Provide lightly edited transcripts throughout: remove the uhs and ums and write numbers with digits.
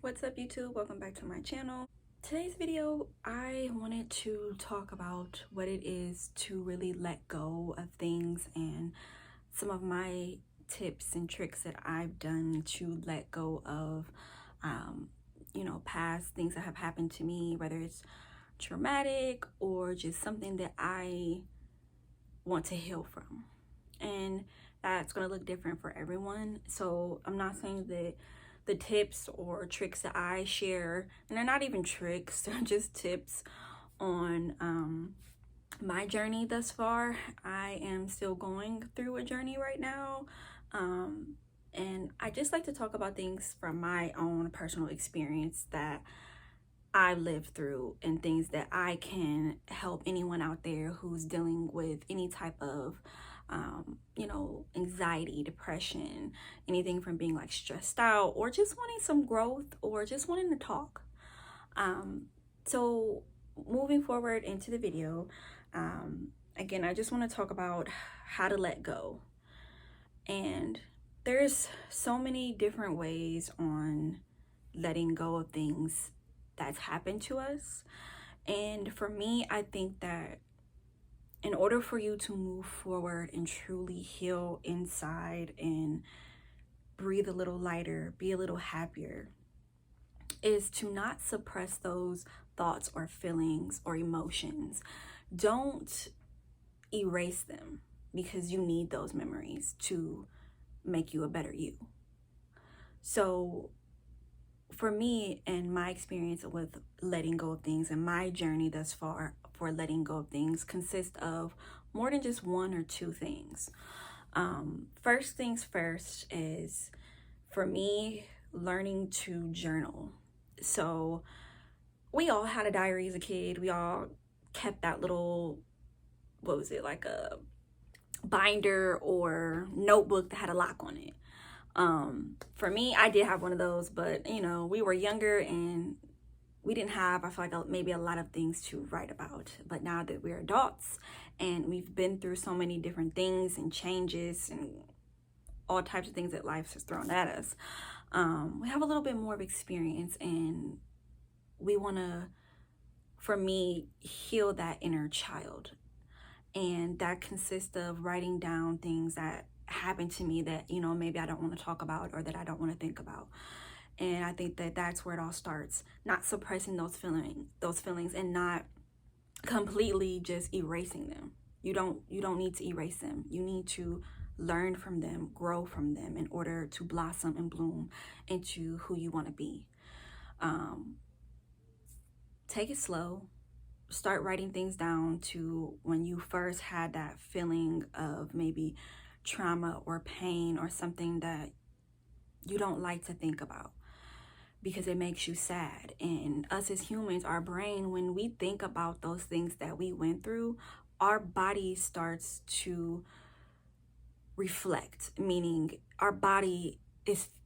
What's up, YouTube? Welcome back to my channel. Today's video, I wanted to talk about what it is to really let go of things and some of my tips and tricks that I've done to let go of past things that have happened to me, whether it's traumatic or just something that I want to heal from. And that's going to look different for everyone. So I'm not saying that the tips or tricks that I share, and they're not even tricks, they're just tips on my journey thus far. I am still going through a journey right now. And I just like to talk about things from my own personal experience that I lived through and things that I can help anyone out there who's dealing with any type of anxiety, depression, anything from being like stressed out or just wanting some growth or just wanting to talk. So moving forward into the video, again, I just want to talk about how to let go. And there's so many different ways on letting go of things that's happened to us. And for me, I think that in order for you to move forward and truly heal inside and breathe a little lighter, be a little happier, is to not suppress those thoughts or feelings or emotions. Don't erase them, because you need those memories to make you a better you. So for me and my experience with letting go of things and my journey thus far for letting go of things consists of more than just one or two things. First things first is, for me, learning to journal. So we all had a diary as a kid. We all kept that little, what was it, like a binder or notebook that had a lock on it. For me, I did have one of those, but we were younger and we didn't have, I feel like, maybe a lot of things to write about. But now that we're adults and we've been through so many different things and changes and all types of things that life has thrown at us, we have a little bit more of experience, and we want to, for me, heal that inner child. And that consists of writing down things that happened to me that, maybe I don't want to talk about or that I don't want to think about. And I think that that's where it all starts. Not suppressing those feelings and not completely just erasing them. You don't need to erase them. You need to learn from them, grow from them in order to blossom and bloom into who you want to be. Take it slow. Start writing things down to when you first had that feeling of maybe trauma or pain or something that you don't like to think about because it makes you sad. And us as humans, our brain, when we think about those things that we went through, our body starts to reflect, meaning our body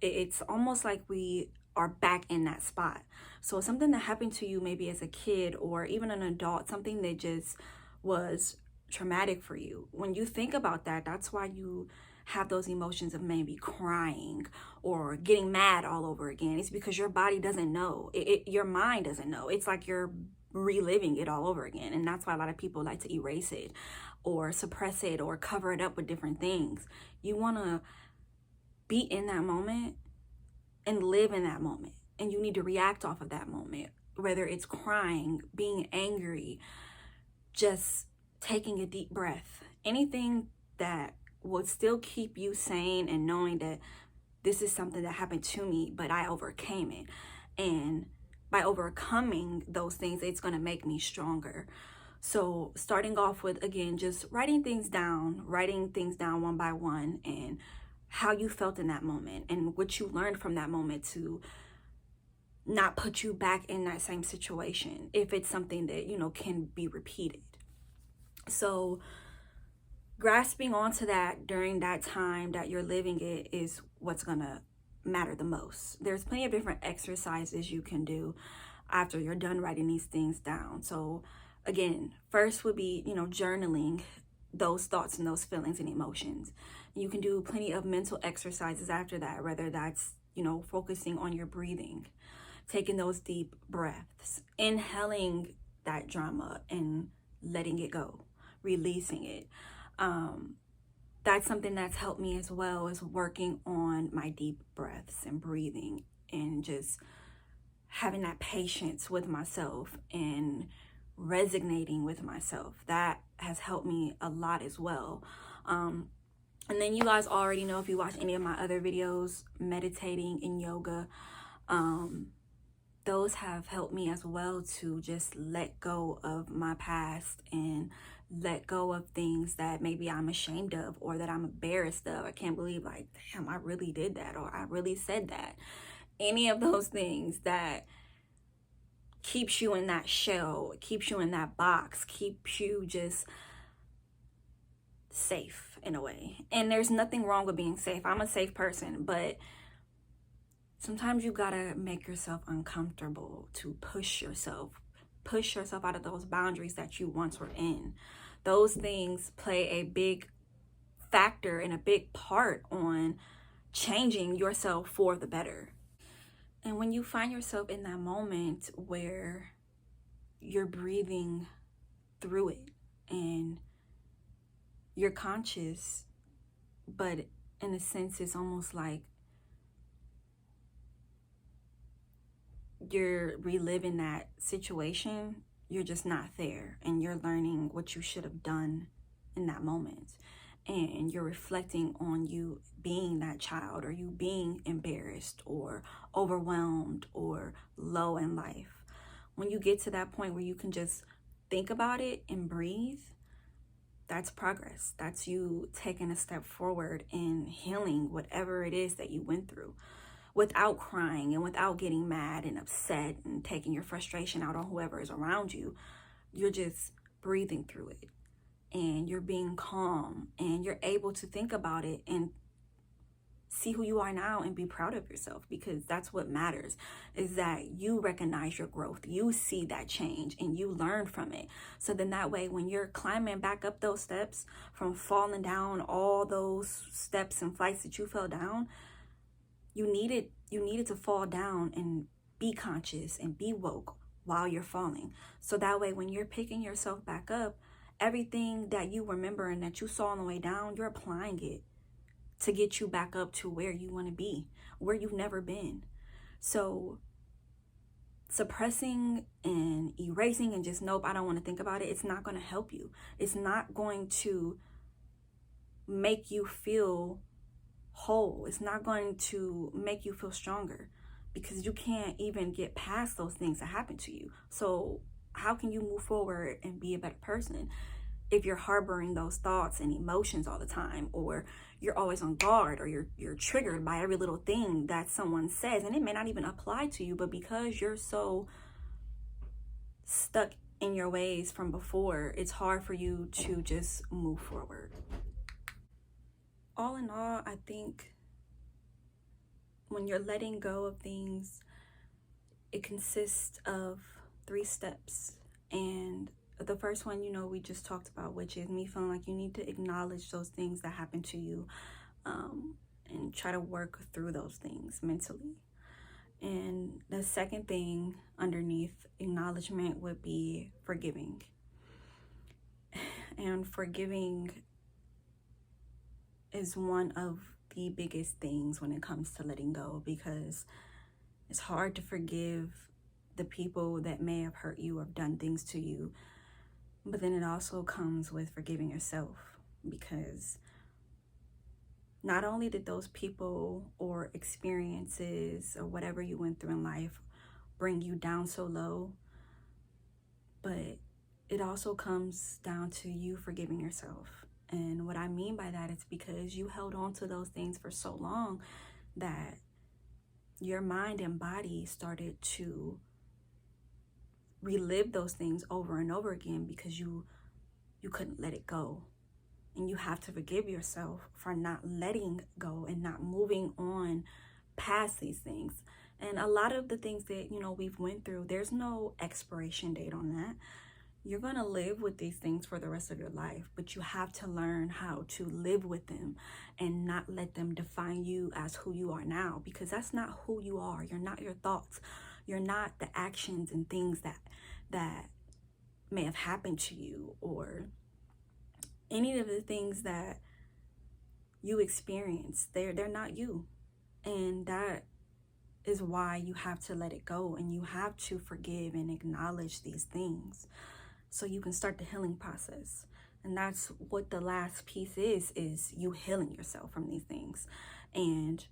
it's almost like we are back in that spot. So something that happened to you maybe as a kid or even an adult, something that just was traumatic for you, when you think about that, that's why you have those emotions of maybe crying or getting mad all over again. It's because your body doesn't know. Your mind doesn't know. It's like you're reliving it all over again. And that's why a lot of people like to erase it or suppress it or cover it up with different things. You want to be in that moment and live in that moment. And you need to react off of that moment, whether it's crying, being angry, just taking a deep breath, anything that would still keep you sane and knowing that this is something that happened to me, but I overcame it. And by overcoming those things, it's going to make me stronger. So starting off with, again, just writing things down one by one, and how you felt in that moment and what you learned from that moment to not put you back in that same situation if it's something that, can be repeated. So grasping onto that during that time that you're living it is what's going to matter the most. There's plenty of different exercises you can do after you're done writing these things down. So again, first would be, journaling those thoughts and those feelings and emotions. You can do plenty of mental exercises after that, whether that's focusing on your breathing, taking those deep breaths, inhaling that drama and letting it go, releasing it. That's something that's helped me as well, is working on my deep breaths and breathing and just having that patience with myself and resonating with myself. That has helped me a lot as well. And then you guys already know, if you watch any of my other videos, meditating and yoga, those have helped me as well to just let go of my past and let go of things that maybe I'm ashamed of or that I'm embarrassed of. I can't believe, like, damn, I really did that, or I really said that. Any of those things that keeps you in that shell, keeps you in that box, keeps you just safe in a way. And there's nothing wrong with being safe. I'm a safe person, but sometimes you gotta make yourself uncomfortable to push yourself out of those boundaries that you once were in. Those things play a big factor and a big part on changing yourself for the better. And when you find yourself in that moment where you're breathing through it and you're conscious, but in a sense it's almost like you're reliving that situation, you're just not there, and you're learning what you should have done in that moment, and you're reflecting on you being that child, or you being embarrassed or overwhelmed or low in life. When you get to that point where you can just think about it and breathe, that's progress. That's you taking a step forward in healing whatever it is that you went through, without crying and without getting mad and upset and taking your frustration out on whoever is around you. You're just breathing through it, and you're being calm, and you're able to think about it and see who you are now and be proud of yourself, because that's what matters, is that you recognize your growth, you see that change, and you learn from it. So then that way, when you're climbing back up those steps from falling down all those steps and flights that you fell down, you needed to fall down and be conscious and be woke while you're falling. So that way, when you're picking yourself back up, everything that you remember and that you saw on the way down, you're applying it to get you back up to where you want to be, where you've never been. So suppressing and erasing and just, nope, I don't want to think about it, it's not going to help you. It's not going to make you feel whole. It's not going to make you feel stronger, because you can't even get past those things that happen to you. So how can you move forward and be a better person if you're harboring those thoughts and emotions all the time, or you're always on guard, or you're triggered by every little thing that someone says, and it may not even apply to you, but because you're so stuck in your ways from before, it's hard for you to just move forward. All in all, I think when you're letting go of things, it consists of 3 steps. And the first one, we just talked about, which is me feeling like you need to acknowledge those things that happen to you, and try to work through those things mentally. And the second thing underneath acknowledgement would be forgiving. And forgiving is one of the biggest things when it comes to letting go, because it's hard to forgive the people that may have hurt you or done things to you. But then it also comes with forgiving yourself, because not only did those people or experiences or whatever you went through in life bring you down so low, but it also comes down to you forgiving yourself. And what I mean by that is because you held on to those things for so long that your mind and body started to relive those things over and over again, because you couldn't let it go. And you have to forgive yourself for not letting go and not moving on past these things. And a lot of the things that we've went through, there's no expiration date on that. you're going to live with these things for the rest of your life, but you have to learn how to live with them and not let them define you as who you are now, because that's not who you are. You're not your thoughts. You're not the actions and things that may have happened to you, or any of the things that you experience. They're not you. And that is why you have to let it go, and you have to forgive and acknowledge these things so you can start the healing process. And that's what the last piece is you healing yourself from these things. And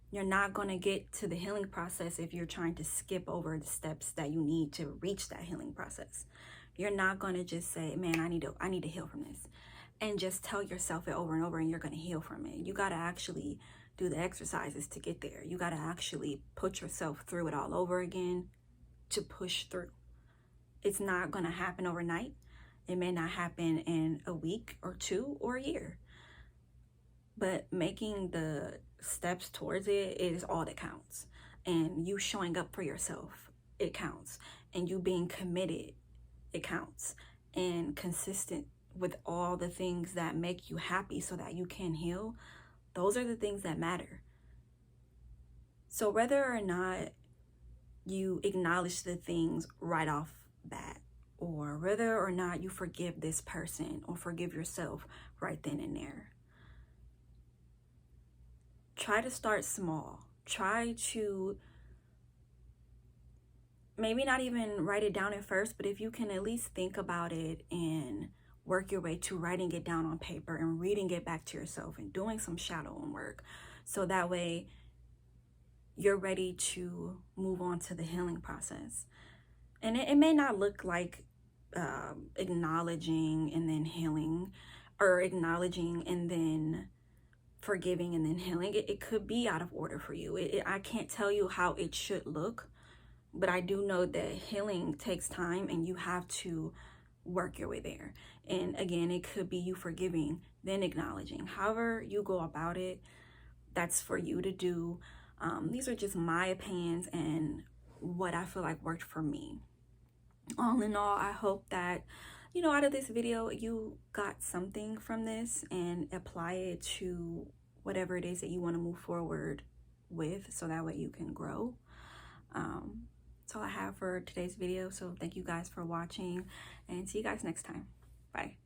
you're not going to get to the healing process if you're trying to skip over the steps that you need to reach that healing process. You're not going to just say, man, I need to heal from this, and just tell yourself it over and over and you're going to heal from it. You got to actually do the exercises to get there. You got to actually put yourself through it all over again to push through. It's not going to happen overnight. It may not happen in a week or 2 or a year. But making the steps towards it is all that counts. And you showing up for yourself, it counts. And you being committed, it counts. And consistent with all the things that make you happy so that you can heal, those are the things that matter. So whether or not you acknowledge the things right off bat, or whether or not you forgive this person or forgive yourself right then and there, try to start small. Try to maybe not even write it down at first, but if you can at least think about it and work your way to writing it down on paper and reading it back to yourself and doing some shadowing work, so that way you're ready to move on to the healing process. And it may not look like acknowledging and then healing, or acknowledging and then forgiving and then healing. It could be out of order for you. I can't tell you how it should look, but I do know that healing takes time and you have to work your way there. And again, it could be you forgiving, then acknowledging. However you go about it, that's for you to do. These are just my opinions and what I feel like worked for me. All in all, I hope that, out of this video, you got something from this and apply it to whatever it is that you want to move forward with, so that way you can grow. That's all I have for today's video. So thank you guys for watching, and see you guys next time. Bye.